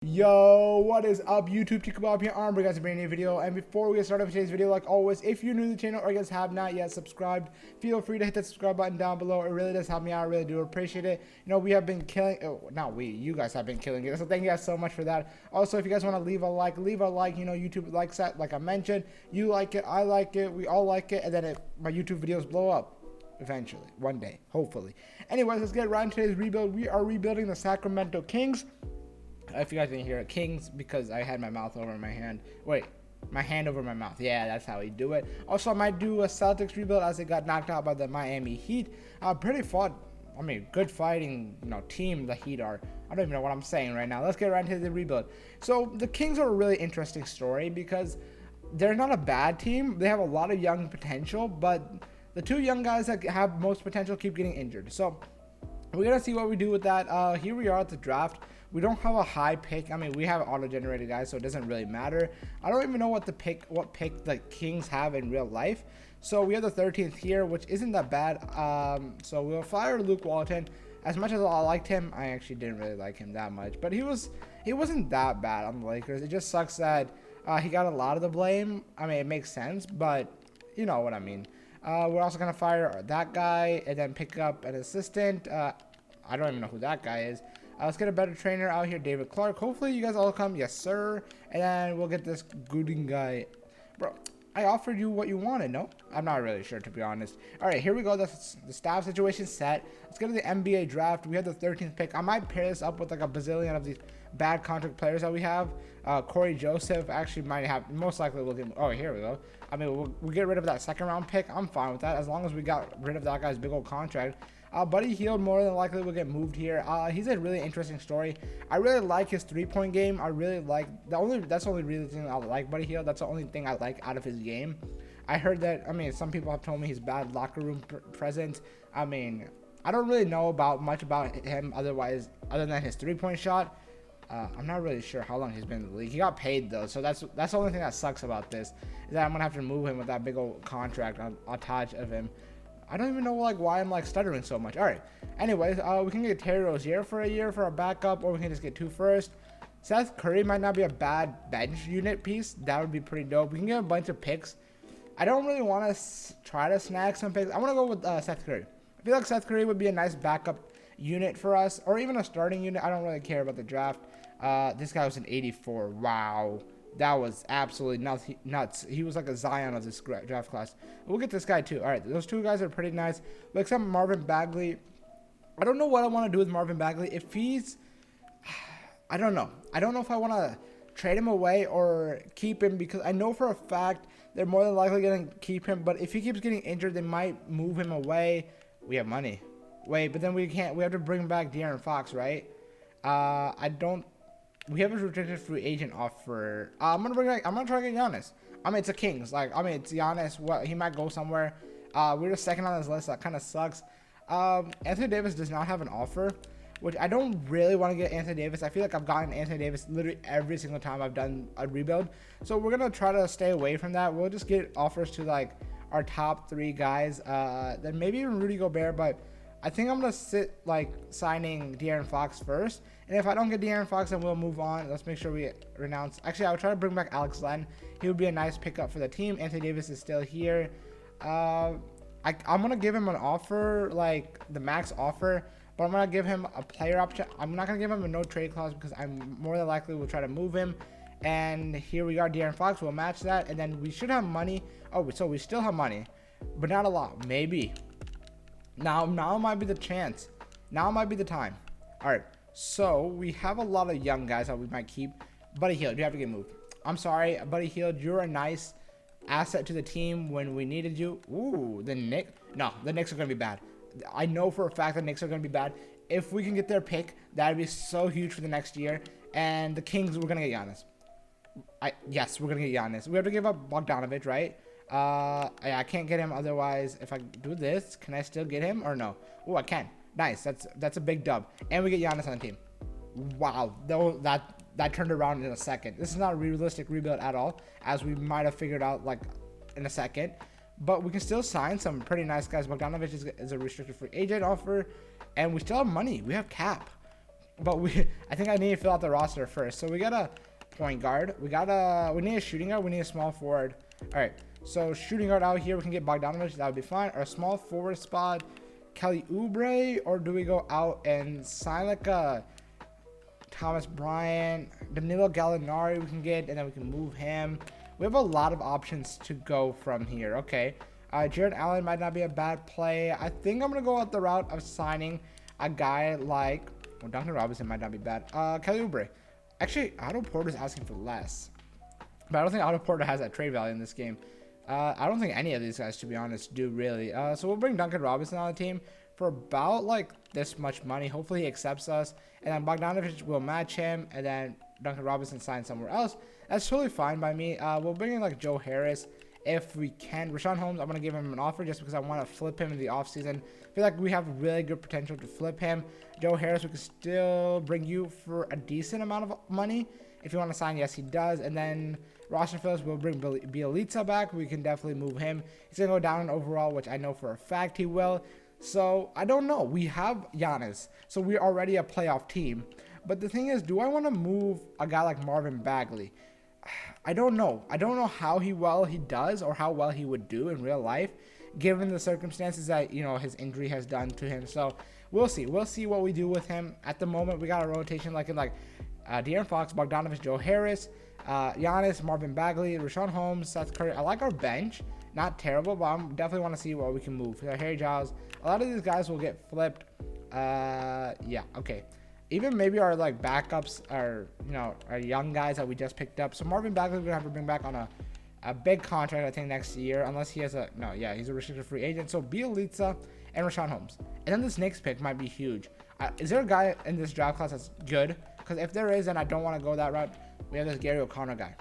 Yo, what is up YouTube? Bob here, bringing guys a brand new video. And before we get started with today's video, like always, if you're new to the channel or you guys have not yet subscribed, feel free to hit that subscribe button down below. It really does help me out. I really do appreciate it. You know, we have been killing, you guys have been killing it. So thank you guys so much for that. Also, if you guys want to leave a like. You know, YouTube likes that, like I mentioned. You like it, I like it, we all like it, and then my YouTube videos blow up. Eventually, one day, hopefully. Anyways, let's get right into today's rebuild. We are rebuilding the Sacramento Kings. If you guys didn't hear it, Kings, because I had my mouth over my hand. Wait, my hand over my mouth. Yeah, that's how we do it. Also, I might do a Celtics rebuild as they got knocked out by the Miami Heat. Good fighting, team the Heat are. I don't even know what I'm saying right now. Let's get right into the rebuild. So the Kings are a really interesting story because they're not a bad team. They have a lot of young potential, but the two young guys that have most potential keep getting injured. So we're gonna see what we do with that. Here we are at the draft. We don't have a high pick. I mean, we have auto-generated guys, so it doesn't really matter. I don't even know what pick the Kings have in real life. So we have the 13th here, which isn't that bad. So we'll fire Luke Walton. As much as I liked him, I actually didn't really like him that much. But he wasn't that bad on the Lakers. It just sucks that he got a lot of the blame. I mean, it makes sense, but you know what I mean. We're also gonna fire that guy and then pick up an assistant. I don't even know who that guy is. Let's get a better trainer out here, David Clark. Hopefully you guys all come. Yes, sir. And then we'll get this Gooding guy. Bro, I offered you what you wanted, no? I'm not really sure, to be honest. All right, here we go. The staff situation set. Let's get to the NBA draft. We have the 13th pick. I might pair this up with like a bazillion of these bad contract players that we have. Corey Joseph actually might have. Most likely we'll get. Oh, here we go. I mean, we'll get rid of that second round pick. I'm fine with that as long as we got rid of that guy's big old contract. Buddy Hield more than likely will get moved here. He's a really interesting story. I really like his three-point game. I really like that's the only really thing I like Buddy Hield. That's the only thing I like out of his game. I heard that. I mean, some people have told me he's bad locker room presence. I mean, I don't really know much about him other than his three-point shot. I'm not really sure how long he's been in the league. He got paid though, so that's the only thing that sucks about this is that I'm gonna have to move him with that big old contract on touch of him. I don't even know why I'm stuttering so much. All right. Anyways, we can get Terry Rozier for a year for a backup, or we can just get 2 first. Seth Curry might not be a bad bench unit piece. That would be pretty dope. We can get a bunch of picks. I don't really want to try to snag some picks. I want to go with Seth Curry. I feel like Seth Curry would be a nice backup unit for us, or even a starting unit. I don't really care about the draft. This guy was an 84. Wow. That was absolutely nuts. He was like a Zion of this draft class. We'll get this guy too. All right, those two guys are pretty nice. But except Marvin Bagley, I don't know what I want to do with Marvin Bagley. If he's, I don't know. I don't know if I want to trade him away or keep him because I know for a fact they're more than likely going to keep him. But if he keeps getting injured, they might move him away. We have money. Wait, but then we can't. We have to bring back De'Aaron Fox, right? We have a restricted free agent offer. I'm gonna try to get Giannis. I mean, it's a Kings. It's Giannis. What he might go somewhere. We're the second on this list. That kind of sucks. Anthony Davis does not have an offer, which I don't really want to get Anthony Davis. I feel like I've gotten Anthony Davis literally every single time I've done a rebuild. So we're gonna try to stay away from that. We'll just get offers to our top 3 guys. Then maybe even Rudy Gobert, but I think I'm going to sit signing De'Aaron Fox first. And if I don't get De'Aaron Fox, then we'll move on. Let's make sure we renounce. Actually, I'll try to bring back Alex Len. He would be a nice pickup for the team. Anthony Davis is still here. I'm going to give him an offer, the max offer. But I'm going to give him a player option. I'm not going to give him a no trade clause because I'm more than likely will try to move him. And here we are, De'Aaron Fox. We'll match that. And then we should have money. Oh, so we still have money. But not a lot. Maybe. Now might be the chance. Now might be the time. All right. So we have a lot of young guys that we might keep. Buddy Hield, you have to get moved. I'm sorry, Buddy Hield. You're a nice asset to the team when we needed you. Ooh, the Knicks. No, the Knicks are gonna be bad. I know for a fact the Knicks are gonna be bad. If we can get their pick, that'd be so huge for the next year. And the Kings, we're gonna get Giannis. Yes, we're gonna get Giannis. We have to give up Bogdanovich, right? I can't get him otherwise. If I do this, can I still get him or no? Oh, I can. Nice. That's a big dub. And we get Giannis on the team. Wow. That turned around in a second. This is not a realistic rebuild at all, as we might have figured out in a second. But we can still sign some pretty nice guys. Bogdanovich is a restricted free agent offer, and we still have money. We have cap. but I think I need to fill out the roster first. So we got a point guard. We need a shooting guard. We need a small forward. All right. So shooting guard out here, we can get Bogdanovich. That would be fine. Or a small forward spot, Kelly Oubre, or do we go out and sign like a Thomas Bryant, Danilo Gallinari we can get, and then we can move him. We have a lot of options to go from here. Okay. Jared Allen might not be a bad play. I think I'm going to go out the route of signing a guy like, well, Duncan Robinson might not be bad. Kelly Oubre. Actually, Otto Porter's asking for less. But I don't think Otto Porter has that trade value in this game. I don't think any of these guys, to be honest, do really. So we'll bring Duncan Robinson on the team for about like this much money. Hopefully he accepts us. And then Bogdanovich will match him. And then Duncan Robinson signs somewhere else. That's totally fine by me. We'll bring in like Joe Harris if we can. Rashawn Holmes, I'm going to give him an offer just because I want to flip him in the offseason. I feel like we have really good potential to flip him. Joe Harris, we can still bring you for a decent amount of money. If you want to sign, yes, he does. And then roster fills, we'll bring Bielitsa back. We can definitely move him. He's going to go down in overall, which I know for a fact he will. So, I don't know. We have Giannis. So, we're already a playoff team. But the thing is, do I want to move a guy like Marvin Bagley? I don't know. I don't know how well he does or how well he would do in real life, given the circumstances that, you know, his injury has done to him. So, we'll see. We'll see what we do with him. At the moment, we got a rotation like in De'Aaron Fox, Bogdanovich, Joe Harris, Giannis, Marvin Bagley, Rashawn Holmes, Seth Curry. I like our bench. Not terrible, but I definitely want to see what we can move. Harry Giles. A lot of these guys will get flipped. Yeah, okay. Even maybe our like backups are, you know, our young guys that we just picked up. So Marvin Bagley we're gonna have to bring back on a big contract, I think, next year, unless he has he's a restricted free agent. So Bielitsa and Rashawn Holmes. And then this next pick might be huge. Is there a guy in this draft class that's good? Because if there is, then I don't want to go that route. We have this Gary O'Connor guy.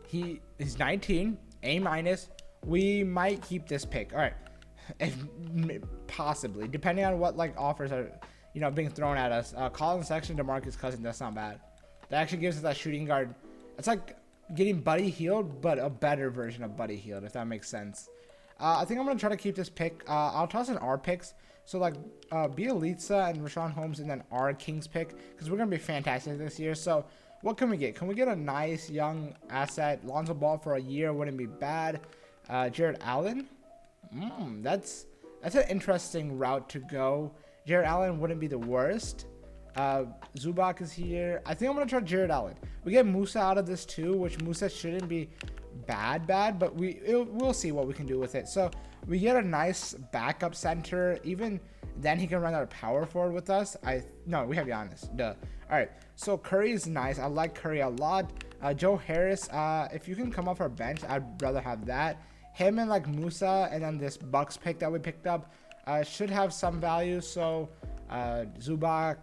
He's 19, A-. We might keep this pick. All right. If, possibly, depending on what like offers are, you know, being thrown at us. Colin Sexton, DeMarcus Cousins, that's not bad. That actually gives us that shooting guard. It's like getting Buddy Hield, but a better version of Buddy Hield, if that makes sense. I think I'm going to try to keep this pick. I'll toss in our picks. So, like, Bielitsa and Rashawn Holmes and then our Kings pick, because we're going to be fantastic this year. So, what can we get? Can we get a nice young asset? Lonzo Ball for a year wouldn't be bad. Jared Allen? That's an interesting route to go. Jared Allen wouldn't be the worst. Zubac is here. I think I'm going to try Jared Allen. We get Musa out of this too, which Musa shouldn't be bad, but we'll see what we can do with it. So we get a nice backup center. Even then he can run out of power forward with us. No, we have Giannis. Duh. All right. So Curry is nice. I like Curry a lot. Joe Harris, if you can come off our bench, I'd rather have that. Him and like Musa and then this Bucks pick that we picked up should have some value. So Zubac,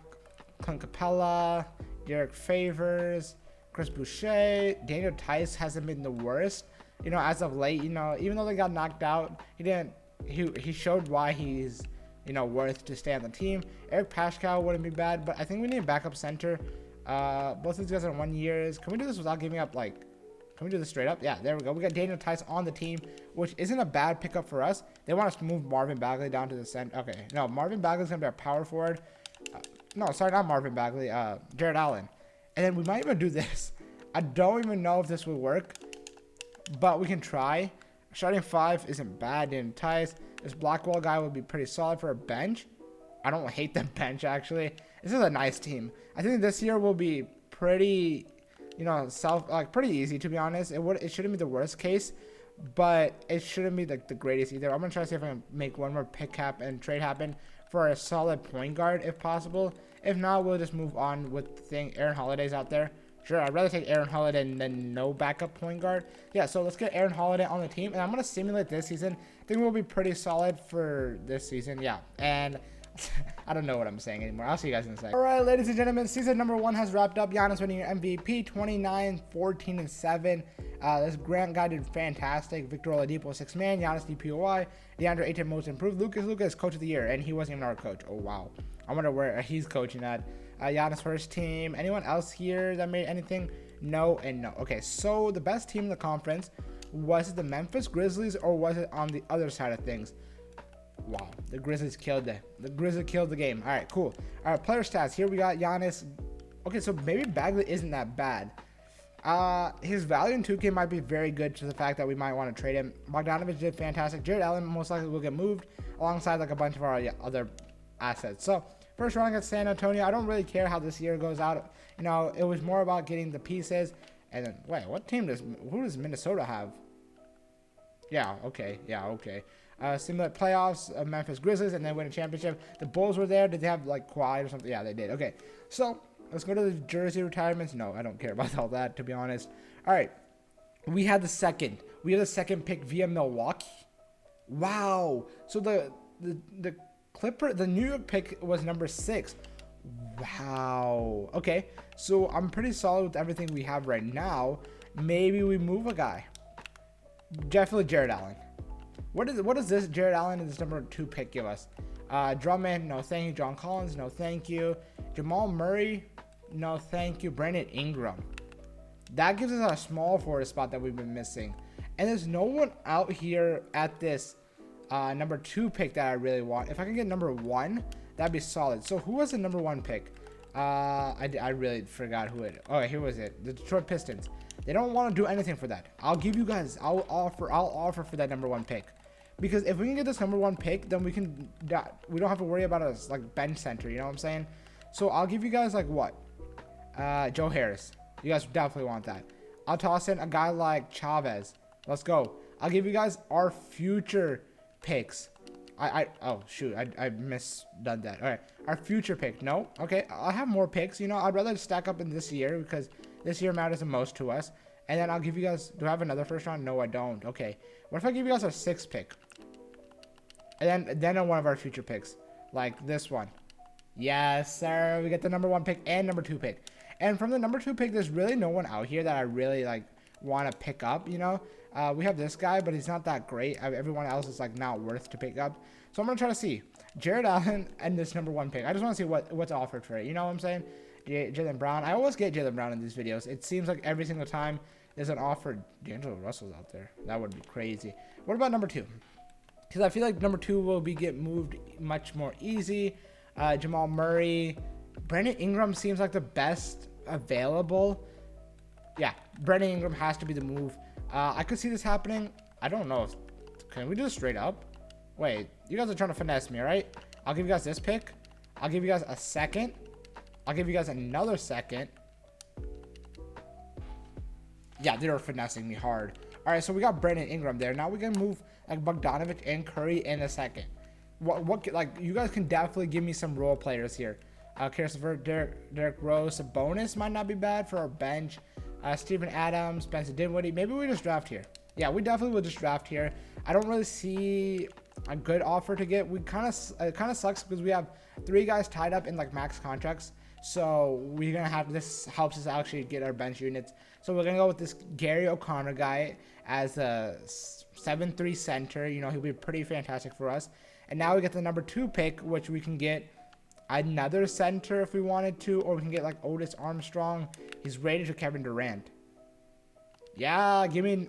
Clint Capella, Derek Favors, Chris Boucher, Daniel Tice hasn't been the worst, you know, as of late. You know, even though they got knocked out, he showed why he's, you know, worth to stay on the team. Eric Paschal wouldn't be bad, but I think we need a backup center. Both of these guys are 1 year. Can we do this without giving up like? Can we do this straight up? Yeah, there we go. We got Daniel Tice on the team, which isn't a bad pickup for us. They want us to move Marvin Bagley down to the center. Okay, no, Marvin Bagley's gonna be our power forward. No, sorry, not Marvin Bagley. Jared Allen. And then we might even do this. I don't even know if this will work, but we can try. Starting 5 isn't bad. Daniel Tice. This Blackwell guy would be pretty solid for a bench. I don't hate the bench, actually. This is a nice team. I think this year will be pretty, you know, pretty easy, to be honest. It shouldn't be the worst case, but it shouldn't be like the greatest either. I'm gonna try to see if I can make one more pick cap and trade happen for a solid point guard if possible. If not, we'll just move on with the thing. Aaron Holiday's out there. Sure, I'd rather take Aaron Holiday than no backup point guard. Yeah, so let's get Aaron Holiday on the team, and I'm gonna simulate this season. I think we'll be pretty solid for this season. Yeah, and I don't know what I'm saying anymore. I'll see you guys in a second. All right, ladies and gentlemen, season number 1 has wrapped up. Giannis winning your MVP, 29, 14, and 7. This Grant guy did fantastic. Victor Oladipo, 6th man. Giannis DPOY. DeAndre Ayton, most improved. Lucas, coach of the year, and he wasn't even our coach. Oh, wow. I wonder where he's coaching at. Giannis first team. Anyone else here that made anything? No and no. Okay, so the best team in the conference, was it the Memphis Grizzlies or was it on the other side of things? Wow, the Grizzlies killed it. The Grizzlies killed the game. All right, cool. All right, player stats. Here we got Giannis. Okay, so maybe Bagley isn't that bad. His value in 2K might be very good to the fact that we might want to trade him. Bogdanovich did fantastic. Jared Allen most likely will get moved alongside like a bunch of our other assets. So first round against San Antonio. I don't really care how this year goes out. You know, it was more about getting the pieces. And then, wait, who does Minnesota have? Yeah, okay. Simulate playoffs of Memphis Grizzlies and then win a championship. The Bulls were there. Did they have like Kawhi or something? Yeah, they did. Okay, so let's go to the jersey retirements. No, I don't care about all that, to be honest. All right, we have the second pick via Milwaukee. Wow. So the New York pick was number 6. Wow. Okay, so I'm pretty solid with everything we have right now. Maybe we move a guy. Definitely Jared Allen. What is this Jared Allen and this number 2 pick give us? Drummond, no thank you. John Collins, no thank you. Jamal Murray, no thank you. Brandon Ingram. That gives us a small forward spot that we've been missing. And there's no one out here at this number 2 pick that I really want. If I can get number 1, that'd be solid. So who was the number 1 pick? I really forgot who it. Oh, here was it. The Detroit Pistons. They don't want to do anything for that. I'll offer for that number 1 pick. Because if we can get this number 1 pick, then we don't have to worry about us like bench center, you know what I'm saying? So I'll give you guys like what? Joe Harris. You guys definitely want that. I'll toss in a guy like Chavez. Let's go. I'll give you guys our future picks. Oh shoot, I misdone that. All right, our future pick. No, okay, I'll have more picks. You know, I'd rather stack up in this year because this year matters the most to us. And then I'll give you guys. Do I have another first round? No, I don't. Okay, what if I give you guys our 6th pick? And then on one of our future picks, like this one. Yes, sir. We get the number 1 pick and number 2 pick. And from the number 2 pick, there's really no one out here that I really like want to pick up. You know, we have this guy, but he's not that great. Everyone else is like not worth to pick up. So I'm gonna try to see Jared Allen and this number 1 pick. I just want to see what's offered for it. You know what I'm saying? Jaylen Brown. I always get Jaylen Brown in these videos. It seems like every single time there's an offer. D'Angelo Russell's out there. That would be crazy. What about number 2? Because I feel like number 2 will get moved much more easy. Jamal Murray. Brandon Ingram seems like the best available. Yeah, Brandon Ingram has to be the move. I could see this happening. I don't know. Can we do this straight up? Wait, you guys are trying to finesse me, right? I'll give you guys this pick. I'll give you guys a 2nd. I'll give you guys another 2nd. Yeah, they were finessing me hard. All right, so we got Brandon Ingram there. Now we can move like Bogdanovich and Curry in a 2nd. What like you guys can definitely give me some role players here. Christopher, Derrick Rose, a bonus might not be bad for our bench. Steven Adams, Spencer Dinwiddie. Maybe we just draft here. Yeah, we definitely will just draft here. I don't really see a good offer to get. It kind of sucks because we have 3 guys tied up in like max contracts. So we're gonna have this helps us actually get our bench units. So we're gonna go with this Gary O'Connor guy as a 7'3" center. You know, he'll be pretty fantastic for us. And now we get the number 2 pick, which we can get another center if we wanted to, or we can get like Otis Armstrong. He's rated to Kevin Durant. Yeah, give me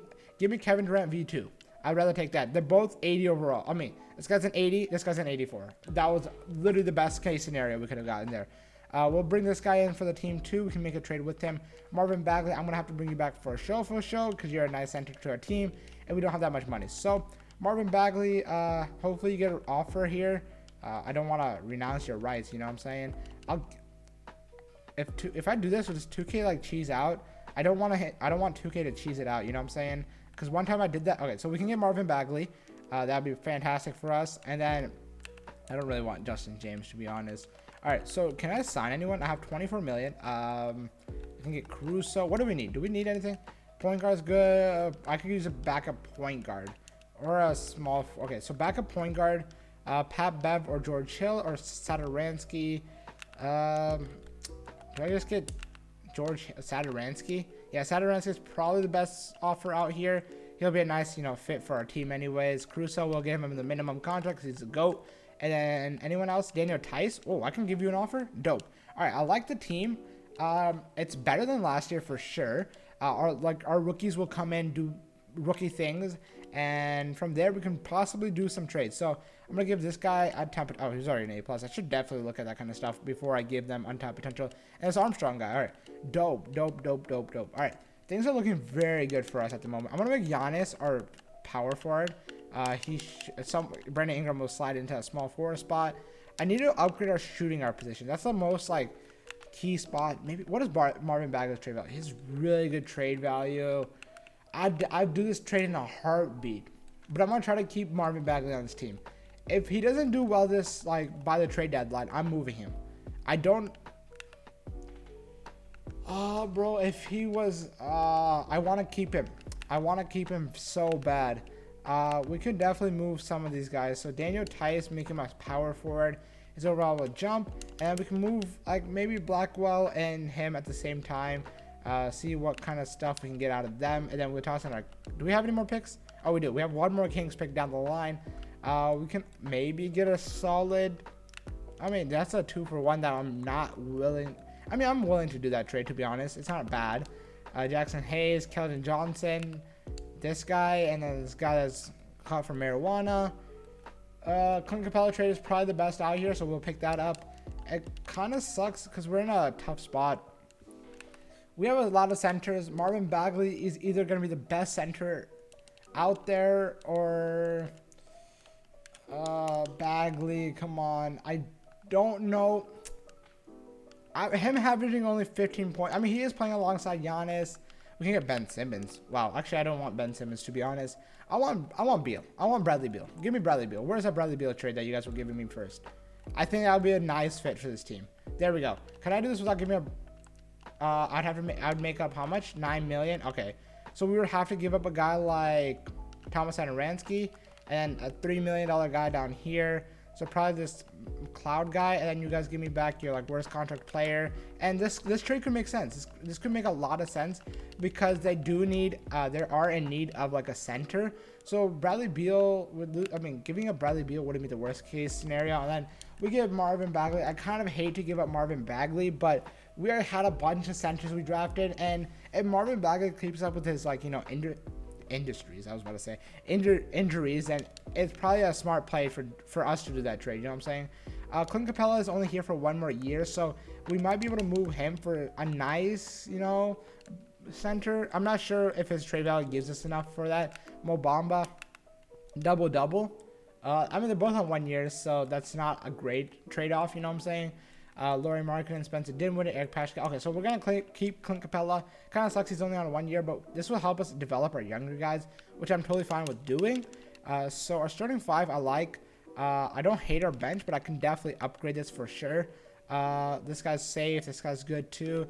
Kevin Durant V2. I'd rather take that. They're both 80 overall. I mean, this guy's an 80, this guy's an 84. That was literally the best case scenario we could have gotten there. We'll bring this guy in for the team too. We can make a trade with him. Marvin Bagley, I'm going to have to bring you back for a show because you're a nice center to our team and we don't have that much money. So Marvin Bagley, hopefully you get an offer here. I don't want to renounce your rights, you know what I'm saying? If I do this with this 2K like cheese out, I don't want 2K to cheese it out, you know what I'm saying? Because one time I did that. Okay, so we can get Marvin Bagley. That'd be fantastic for us. And then I don't really want Justin James, to be honest. All right, so can I sign anyone? I have 24 million. I can get Caruso. What do we need? Do we need anything? Point guard's good. I could use a backup point guard or a small. Okay, so backup point guard, Pat Bev or George Hill or Sadaransky. Do I just get George Sadaransky? Yeah, Sadaransky is probably the best offer out here. He'll be a nice, fit for our team anyways. Caruso, will give him the minimum contract because he's a GOAT. And then anyone else? Daniel Tice. Oh, I can give you an offer? Dope. All right, I like the team. It's better than last year for sure. Our rookies will come in, do rookie things, and from there we can possibly do some trades. So I'm gonna give this guy untapped. Oh, he's already an A plus. I should definitely look at that kind of stuff before I give them untapped potential. And this Armstrong guy, all right, dope. All right, things are looking very good for us at the moment. I'm gonna make Giannis our power forward. Brandon Ingram will slide into a small forward spot. I need to upgrade our shooting guard position. That's the most like key spot. Maybe what is Marvin Bagley's trade value? He's really good trade value. I'd do this trade in a heartbeat, but I'm gonna try to keep Marvin Bagley on this team. If he doesn't do well this like by the trade deadline, I'm moving him. I don't. Oh, bro, if he was, I want to keep him. I want to keep him so bad. We could definitely move some of these guys. So Daniel Tice, make him a power forward. His overall will jump, and we can move like maybe Blackwell and him at the same time. See what kind of stuff we can get out of them, and then we'll toss in our. Do we have any more picks? Oh, we do. We have one more Kings pick down the line. We can maybe get a solid. I mean, that's a 2-for-1 that I'm not willing. I mean, I'm willing to do that trade, to be honest. It's not bad. Jackson Hayes, Keldon Johnson, this guy, and then this guy that's caught for marijuana. Clint Capella trade is probably the best out here, so we'll pick that up. It kind of sucks because we're in a tough spot. We have a lot of centers. Marvin Bagley is either going to be the best center out there or Bagley. Come on. I don't know. Him averaging only 15 points. I mean, he is playing alongside Giannis. We can get Ben Simmons. Wow. Actually, I don't want Ben Simmons, to be honest. I want Beal. I want Bradley Beal. Give me Bradley Beal. Where's that Bradley Beal trade that you guys were giving me first? I think that would be a nice fit for this team. There we go. Can I do this without giving me a... I'd make up how much? 9 million? Okay. So we would have to give up a guy like Thomas Satoransky and a $3 million guy down here. So probably this Cloud guy, and then you guys give me back your like worst contract player. And this trade could make sense. This could make a lot of sense because they do need, they are in need of like a center. So Bradley Beal would lose. I mean, giving up Bradley Beal wouldn't be the worst case scenario. And then we give Marvin Bagley. I kind of hate to give up Marvin Bagley, but we already had a bunch of centers we drafted, and if Marvin Bagley keeps up with his like injuries, and it's probably a smart play for us to do that trade. You know what I'm saying? Clint Capella is only here for 1 more year, so we might be able to move him for a nice, center. I'm not sure if his trade value gives us enough for that. Mo Bamba, double. I mean, they're both on 1 year, so that's not a great trade-off. You know what I'm saying? Laurie Markin and Spencer Dinwiddie, Eric Paschke. Okay, so we're going to keep Clint Capella. Kind of sucks he's only on 1 year, but this will help us develop our younger guys, which I'm totally fine with doing. So our starting 5, I like. I don't hate our bench, but I can definitely upgrade this for sure. This guy's safe. This guy's good too.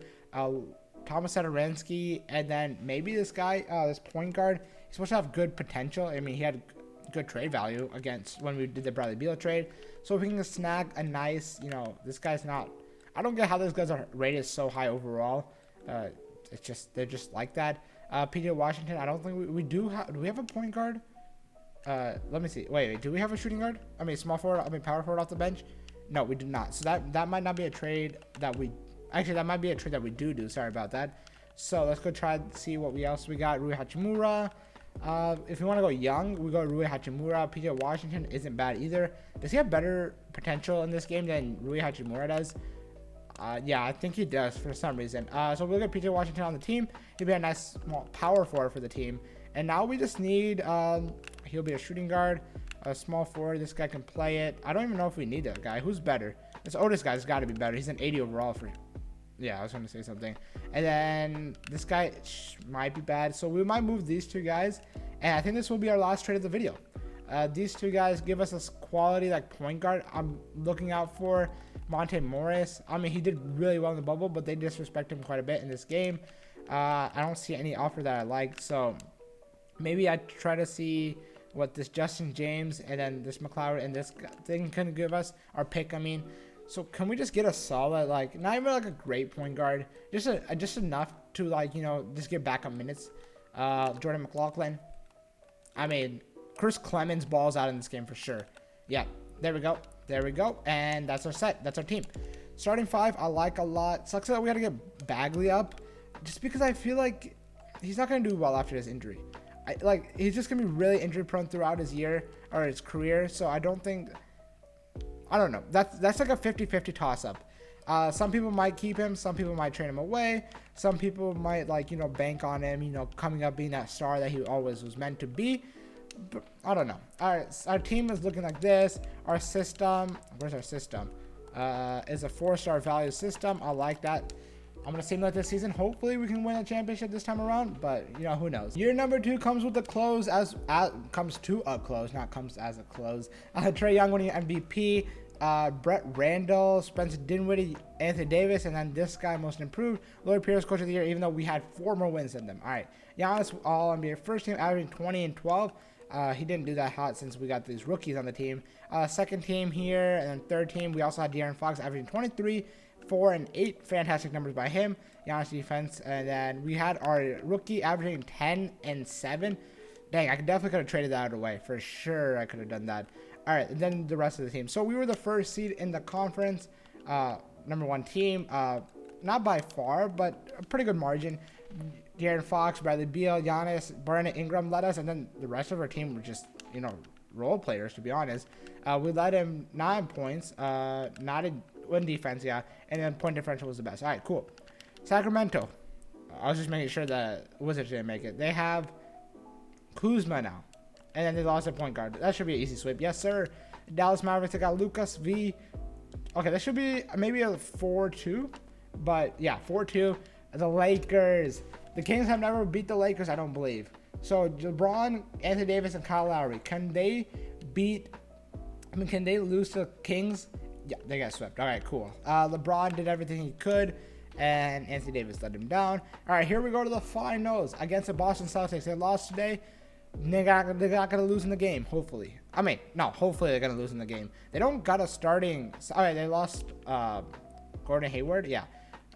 Thomas Satoransky, and then maybe this guy, this point guard. He's supposed to have good potential. I mean, he had good trade value against when we did the Bradley Beal trade. So if we can snag a nice, this guy's not. I don't get how those guys are rated so high overall. It's just they're just like that. PJ Washington, I don't think we do. Do we have a point guard? Let me see. Wait, do we have a shooting guard? I mean, small forward. I mean, power forward off the bench. No, we do not. So that might not be a trade that we. Actually, that might be a trade that we do. Sorry about that. So let's go try to see what else we got. Rui Hachimura. If we want to go young, we go Rui Hachimura. PJ Washington isn't bad either. Does he have better potential in this game than Rui Hachimura does? Yeah, I think he does for some reason. So we'll get PJ Washington on the team. He'll be a nice small power forward for the team. And now we just need, he'll be a shooting guard, a small forward. This guy can play it. I don't even know if we need that guy. Who's better? This Otis guy's got to be better. He's an 80 overall for. Yeah, I was going to say something. And then this guy might be bad. So we might move these 2 guys. And I think this will be our last trade of the video. These 2 guys give us a quality like point guard. I'm looking out for Monte Morris. I mean, he did really well in the bubble, but they disrespect him quite a bit in this game. I don't see any offer that I like. So maybe I try to see what this Justin James and then this McLeod and this thing can give us. Our pick, I mean. So can we just get a solid, like, not even like a great point guard, just enough to like, just get backup minutes. Jordan McLaughlin. I mean, Chris Clemens balls out in this game for sure. Yeah, there we go. And that's our set. That's our team. Starting 5, I like a lot. Sucks that we got to get Bagley up just because I feel like he's not going to do well after his injury. like he's just gonna be really injury prone throughout his year or his career. So I don't know. That's like a 50-50 toss up. Some people might keep him, some people might trade him away, some people might bank on him, coming up being that star that he always was meant to be. But I don't know. Our team is looking like this. Our system, where's our system? Is a 4-star value system. I like that. I'm gonna simulate this season. Hopefully we can win a championship this time around, but who knows. Year number 2 comes with a close comes to a close, not comes as a close. Trae Young winning MVP. Brett Randall, Spencer Dinwiddie, Anthony Davis, and then this guy most improved, Lloyd Pierce, coach of the year, even though we had 4 more wins than them. All right, Giannis all NBA first team, averaging 20 and 12. He didn't do that hot since we got these rookies on the team. Second team here, and then third team, we also had De'Aaron Fox averaging 23, 4 and 8. Fantastic numbers by him. Giannis defense, and then we had our rookie averaging 10 and 7. Dang, I definitely could have traded that away. For sure, I could have done that. All right, and then the rest of the team. So we were the first seed in the conference, number 1 team. Not by far, but a pretty good margin. De'Aaron Fox, Bradley Beal, Giannis, Brandon Ingram led us, and then the rest of our team were just, role players, to be honest. We led him 9 points, not in defense, yeah, and then point differential was the best. All right, cool. Sacramento. I was just making sure that Wizards didn't make it. They have Kuzma now. And then they lost their point guard. That should be an easy sweep. Yes, sir. Dallas Mavericks, they got Lucas V. Okay, that should be maybe a 4-2. But, yeah, 4-2. The Lakers. The Kings have never beat the Lakers, I don't believe. So, LeBron, Anthony Davis, and Kyle Lowry. Can they lose to the Kings? Yeah, they got swept. All right, cool. LeBron did everything he could, and Anthony Davis let him down. All right, here we go to the finals against the Boston Celtics. They lost today. They're not going to lose in the game, hopefully. I mean, no, hopefully they're going to lose in the game. They don't got a starting... All right, they lost Gordon Hayward, yeah.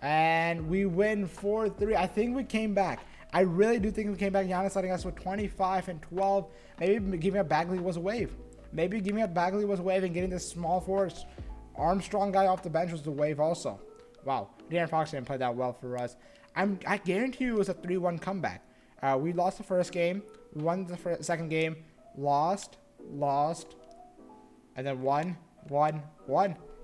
And we win 4-3. I think we came back. I really do think we came back. Giannis letting us with 25 and 12. Maybe giving up Bagley was a wave. And getting this small forward Armstrong guy off the bench was the wave also. Wow, De'Aaron Fox didn't play that well for us. I guarantee you it was a 3-1 comeback. We lost the first game. We won the second game, lost, and then won.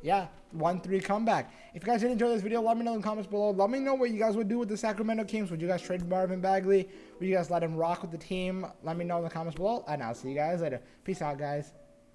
Yeah, 1-3 comeback. If you guys did enjoy this video, let me know in the comments below. Let me know what you guys would do with the Sacramento Kings. Would you guys trade Marvin Bagley? Would you guys let him rock with the team? Let me know in the comments below, and I'll see you guys later. Peace out, guys.